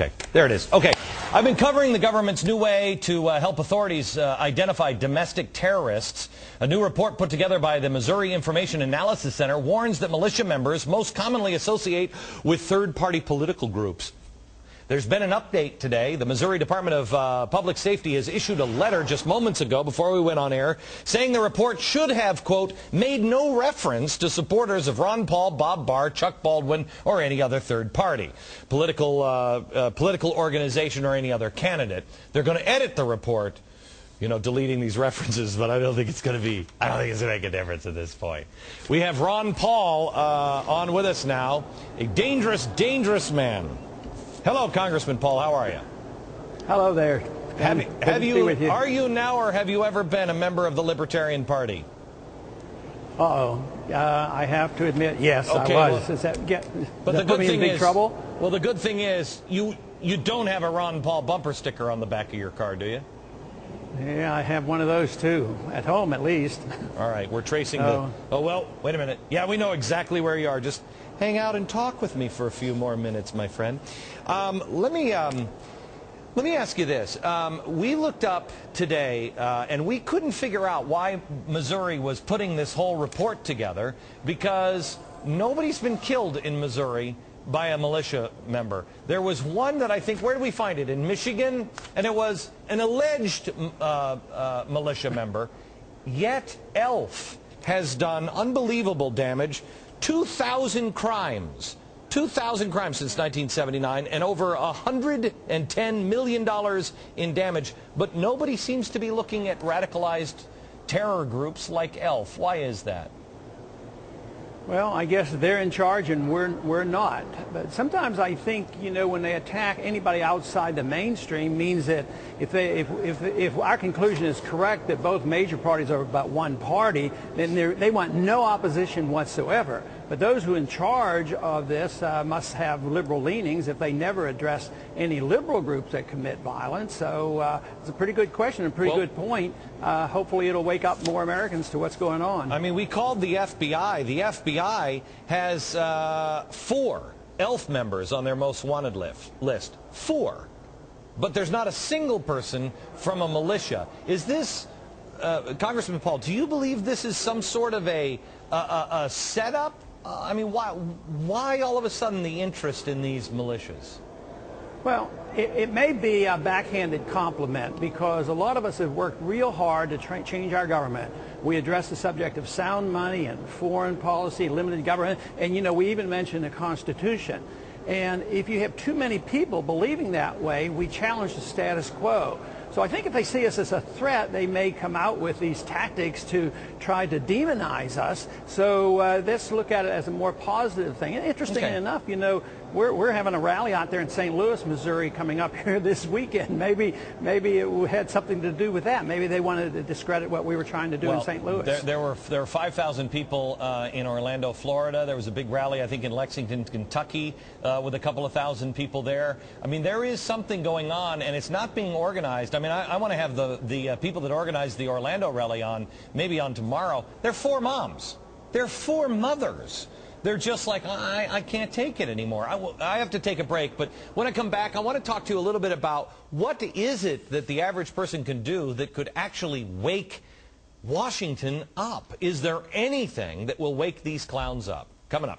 Okay, there it is. Okay, I've been covering the government's new way to help authorities identify domestic terrorists. A new report put together by the Missouri Information Analysis Center warns that militia members most commonly associate with third-party political groups. There's been an update today. The Missouri Department of Public Safety has issued a letter just moments ago before we went on air saying the report should have, quote, made no reference to supporters of Ron Paul, Bob Barr, Chuck Baldwin, or any other third party, political organization, or any other candidate. They're going to edit the report, you know, deleting these references, but I don't think it's going to make a difference at this point. We have Ron Paul on with us now, a dangerous, dangerous man. Hello, Congressman Paul. How are you? Hello there. Are you now or have you ever been a member of the Libertarian Party? I have to admit, yes, okay, I was. Well, but the good thing is, well, the good thing is you don't have a Ron Paul bumper sticker on the back of your car, do you? Yeah, I have one of those too, at home at least. All right, we're tracing the... Oh, well, wait a minute. Yeah, we know exactly where you are. Just hang out and talk with me for a few more minutes, my friend. Let me ask you this. We looked up today, and we couldn't figure out why Missouri was putting this whole report together, because nobody's been killed in Missouri by a militia member. There was one that I think, where did we find it? In Michigan, and it was an alleged militia member. Yet ELF has done unbelievable damage, 2,000 crimes. 2,000 crimes since 1979 and over $110 million in damage. But nobody seems to be looking at radicalized terror groups like ELF. Why is that? Well, I guess they're in charge and we're not. But sometimes I think, you know, when they attack anybody outside the mainstream means that if our conclusion is correct that both major parties are about one party, then they want no opposition whatsoever. But those who are in charge of this must have liberal leanings if they never address any liberal groups that commit violence. So it's a pretty good question and a pretty good point. Hopefully it'll wake up more Americans to what's going on. I mean, we called the FBI. The FBI has 4 ELF members on their most wanted list. 4. But there's not a single person from a militia. Is this, Congressman Paul, do you believe this is some sort of a setup? I mean, why all of a sudden the interest in these militias? Well, it may be a backhanded compliment because a lot of us have worked real hard to change our government. We address the subject of sound money and foreign policy, limited government, and, you know, we even mentioned the Constitution. And if you have too many people believing that way, we challenge the status quo. So I think if they see us as a threat, they may come out with these tactics to try to demonize us. So let's look at it as a more positive thing. And interestingly enough, you know, we're having a rally out there in St. Louis, Missouri, coming up here this weekend. Maybe it had something to do with that. Maybe they wanted to discredit what we were trying to do in St. Louis. There were 5,000 people in Orlando, Florida. There was a big rally, I think, in Lexington, Kentucky, with a couple of thousand people there. I mean, there is something going on, and it's not being organized. I mean, I want to have the people that organized the Orlando rally on, maybe on tomorrow. They're 4 moms. They're 4 mothers. They're just like, I can't take it anymore. I have to take a break. But when I come back, I want to talk to you a little bit about what is it that the average person can do that could actually wake Washington up? Is there anything that will wake these clowns up? Coming up.